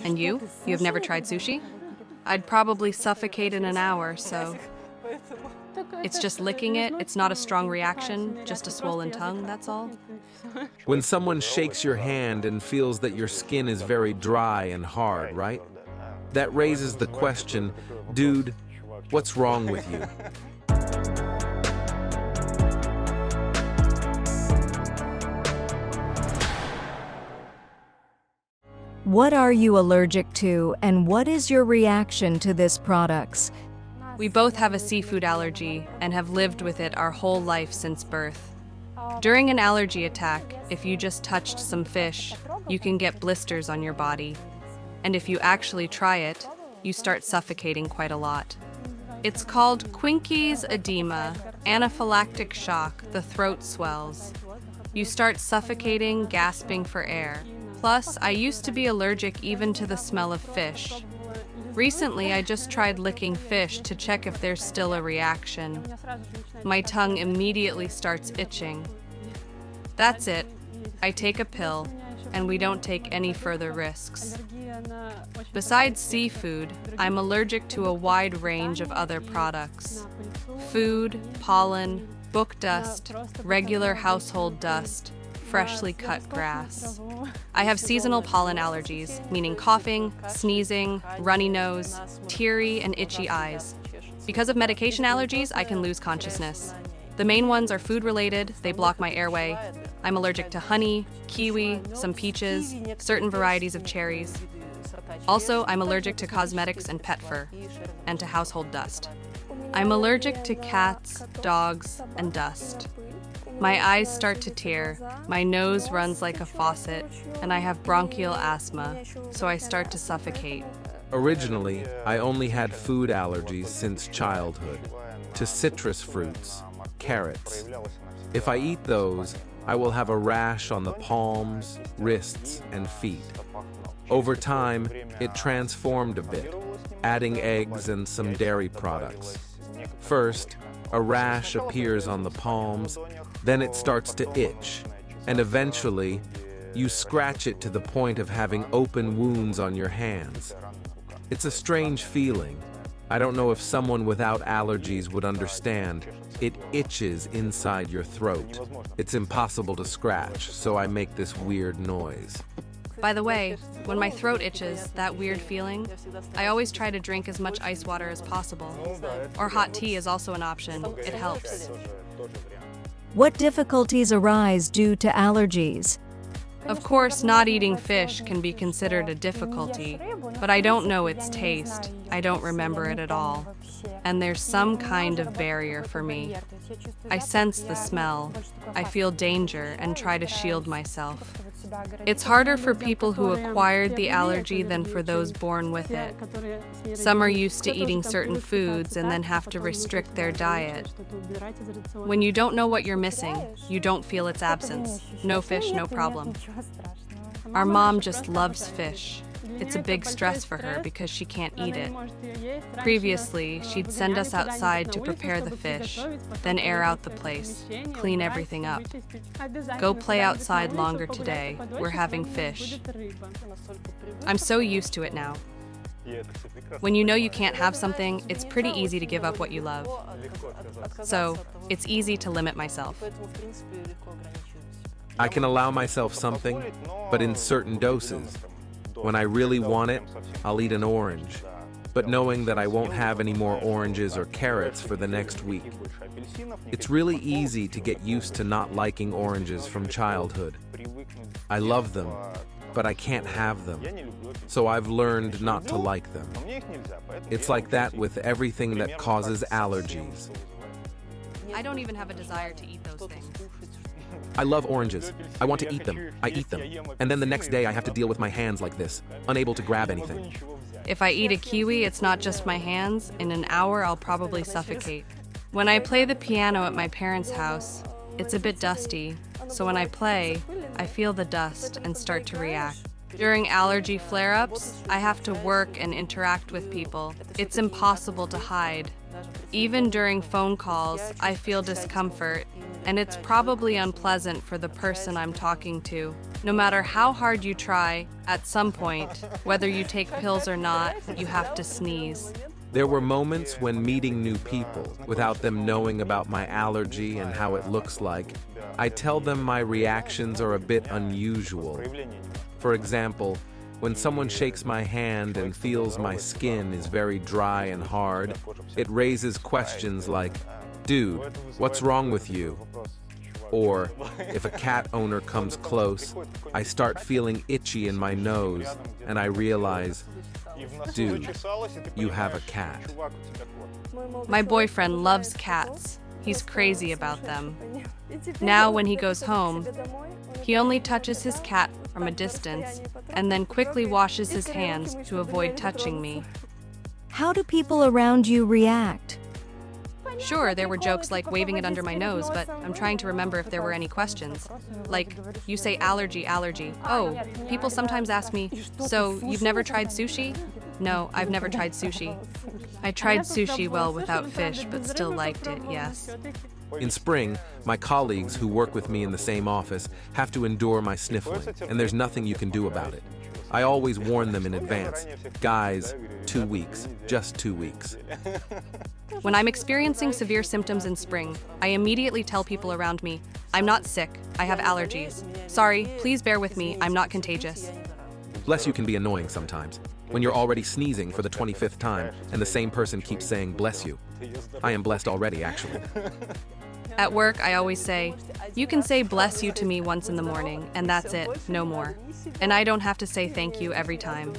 And you? You have never tried sushi? I'd probably suffocate in an hour, so... It's just licking it, it's not a strong reaction, just a swollen tongue, that's all. When someone shakes your hand and feels that your skin is very dry and hard, right? That raises the question, dude, what's wrong with you? What are you allergic to, and what is your reaction to this products? We both have a seafood allergy and have lived with it our whole life since birth. During an allergy attack, if you just touched some fish, you can get blisters on your body. And if you actually try it, you start suffocating quite a lot. It's called Quincke's edema, anaphylactic shock, the throat swells. You start suffocating, gasping for air. Plus, I used to be allergic even to the smell of fish. Recently, I just tried licking fish to check if there's still a reaction. My tongue immediately starts itching. That's it. I take a pill, and we don't take any further risks. Besides seafood, I'm allergic to a wide range of other products. Food, pollen, book dust, regular household dust, freshly cut grass. I have seasonal pollen allergies, meaning coughing, sneezing, runny nose, teary, and itchy eyes. Because of medication allergies, I can lose consciousness. The main ones are food-related, they block my airway. I'm allergic to honey, kiwi, some peaches, certain varieties of cherries. Also, I'm allergic to cosmetics and pet fur, and to household dust. I'm allergic to cats, dogs, and dust. My eyes start to tear, my nose runs like a faucet, and I have bronchial asthma, so I start to suffocate. Originally, I only had food allergies since childhood, to citrus fruits, carrots. If I eat those, I will have a rash on the palms, wrists, and feet. Over time, it transformed a bit, adding eggs and some dairy products. First, a rash appears on the palms, then it starts to itch, and eventually, you scratch it to the point of having open wounds on your hands. It's a strange feeling. I don't know if someone without allergies would understand. It itches inside your throat. It's impossible to scratch, so I make this weird noise. By the way, when my throat itches, that weird feeling, I always try to drink as much ice water as possible. Or hot tea is also an option. It helps. What difficulties arise due to allergies? Of course, not eating fish can be considered a difficulty, but I don't know its taste. I don't remember it at all. And there's some kind of barrier for me. I sense the smell. I feel danger and try to shield myself. It's harder for people who acquired the allergy than for those born with it. Some are used to eating certain foods and then have to restrict their diet. When you don't know what you're missing, you don't feel its absence. No fish, no problem. Our mom just loves fish. It's a big stress for her because she can't eat it. Previously, she'd send us outside to prepare the fish, then air out the place, clean everything up. Go play outside longer today, we're having fish. I'm so used to it now. When you know you can't have something, it's pretty easy to give up what you love. So, it's easy to limit myself. I can allow myself something, but in certain doses. When I really want it, I'll eat an orange, but knowing that I won't have any more oranges or carrots for the next week. It's really easy to get used to not liking oranges from childhood. I love them, but I can't have them, so I've learned not to like them. It's like that with everything that causes allergies. I don't even have a desire to eat those things. I love oranges. I want to eat them. I eat them. And then the next day I have to deal with my hands like this, unable to grab anything. If I eat a kiwi, it's not just my hands. In an hour, I'll probably suffocate. When I play the piano at my parents' house, it's a bit dusty, so when I play, I feel the dust and start to react. During allergy flare-ups, I have to work and interact with people. It's impossible to hide. Even during phone calls, I feel discomfort, and it's probably unpleasant for the person I'm talking to. No matter how hard you try, at some point, whether you take pills or not, you have to sneeze. There were moments when meeting new people, without them knowing about my allergy and how it looks like, I tell them my reactions are a bit unusual. For example, when someone shakes my hand and feels my skin is very dry and hard, it raises questions like, "Dude, what's wrong with you?" Or, if a cat owner comes close, I start feeling itchy in my nose, and I realize, "Dude, you have a cat." My boyfriend loves cats. He's crazy about them. Now, when he goes home, he only touches his cat from a distance and then quickly washes his hands to avoid touching me. How do people around you react? Sure, there were jokes like waving it under my nose, but I'm trying to remember if there were any questions. Like, you say allergy, allergy. Oh, people sometimes ask me, "So, you've never tried sushi?" No, I've never tried sushi. I tried sushi, well, without fish, but still liked it, yes. In spring, my colleagues who work with me in the same office have to endure my sniffling, and there's nothing you can do about it. I always warn them in advance. Guys, 2 weeks, just 2 weeks. When I'm experiencing severe symptoms in spring, I immediately tell people around me, "I'm not sick, I have allergies. Sorry, please bear with me, I'm not contagious." Bless you can be annoying sometimes, when you're already sneezing for the 25th time and the same person keeps saying bless you. I am blessed already, actually. At work, I always say, "You can say bless you to me once in the morning, and that's it, no more." And I don't have to say thank you every time.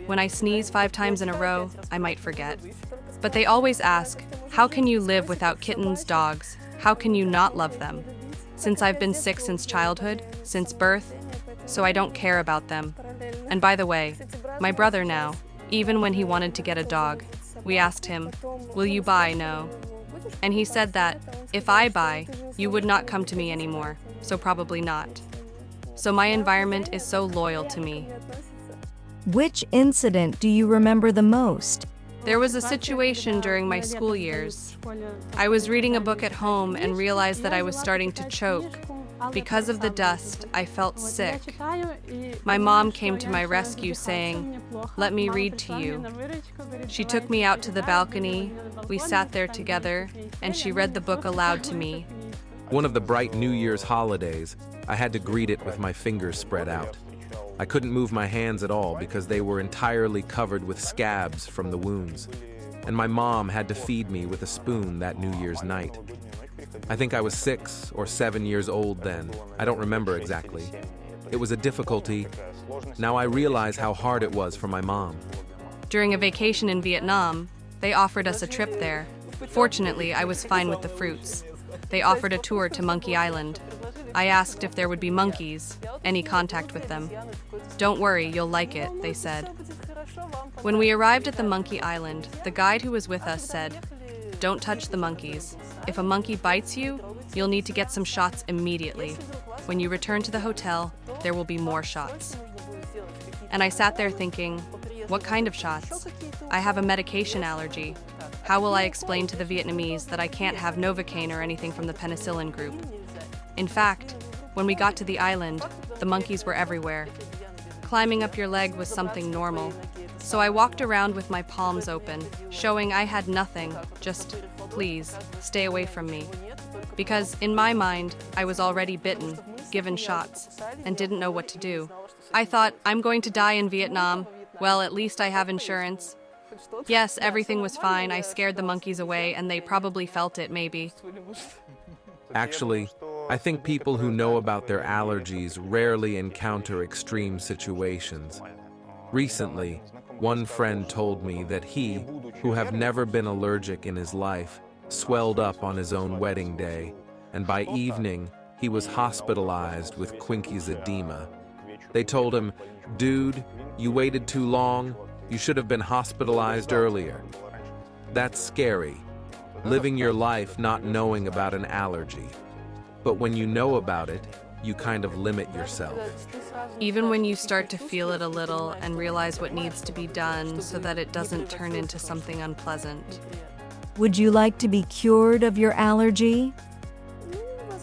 When I sneeze 5 times in a row, I might forget. But they always ask, "How can you live without kittens, dogs? How can you not love them?" Since I've been sick since childhood, since birth, so I don't care about them. And by the way, my brother now, even when he wanted to get a dog, we asked him, "Will you buy?" No. And he said that, if I buy, you would not come to me anymore, so probably not. So my environment is so loyal to me. Which incident do you remember the most? There was a situation during my school years. I was reading a book at home and realized that I was starting to choke. Because of the dust, I felt sick. My mom came to my rescue saying, "Let me read to you." She took me out to the balcony, we sat there together, and she read the book aloud to me. One of the bright New Year's holidays, I had to greet it with my fingers spread out. I couldn't move my hands at all because they were entirely covered with scabs from the wounds. And my mom had to feed me with a spoon that New Year's night. I think I was 6 or 7 years old then. I don't remember exactly. It was a difficulty. Now I realize how hard it was for my mom. During a vacation in Vietnam, they offered us a trip there. Fortunately, I was fine with the fruits. They offered a tour to Monkey Island. I asked if there would be monkeys, any contact with them. "Don't worry, you'll like it," they said. When we arrived at the Monkey Island, the guide who was with us said, "Don't touch the monkeys. If a monkey bites you, you'll need to get some shots immediately. When you return to the hotel, there will be more shots." And I sat there thinking, what kind of shots? I have a medication allergy. How will I explain to the Vietnamese that I can't have Novocaine or anything from the penicillin group? In fact, when we got to the island, the monkeys were everywhere. Climbing up your leg was something normal. So I walked around with my palms open, showing I had nothing, just, "Please, stay away from me." Because in my mind, I was already bitten, given shots, and didn't know what to do. I thought, I'm going to die in Vietnam. Well, at least I have insurance. Yes, everything was fine. I scared the monkeys away, and they probably felt it, maybe. Actually, I think people who know about their allergies rarely encounter extreme situations. Recently, one friend told me that he, who have never been allergic in his life, swelled up on his own wedding day, and by evening, he was hospitalized with Quincke's edema. They told him, "Dude, you waited too long. You should have been hospitalized earlier." That's scary, living your life not knowing about an allergy. But when you know about it, you kind of limit yourself. Even when you start to feel it a little and realize what needs to be done so that it doesn't turn into something unpleasant. Would you like to be cured of your allergy?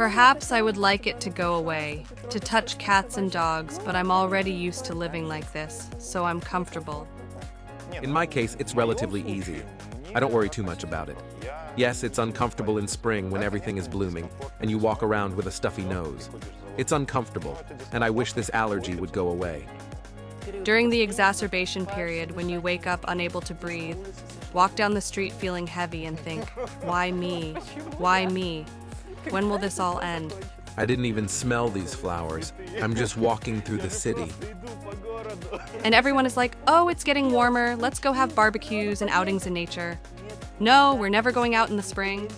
Perhaps I would like it to go away, to touch cats and dogs, but I'm already used to living like this, so I'm comfortable. In my case, it's relatively easy. I don't worry too much about it. Yes, it's uncomfortable in spring when everything is blooming and you walk around with a stuffy nose. It's uncomfortable, and I wish this allergy would go away. During the exacerbation period, when you wake up unable to breathe, walk down the street feeling heavy and think, why me? Why me? When will this all end? I didn't even smell these flowers. I'm just walking through the city. And everyone is like, oh, it's getting warmer, let's go have barbecues and outings in nature. No, we're never going out in the spring.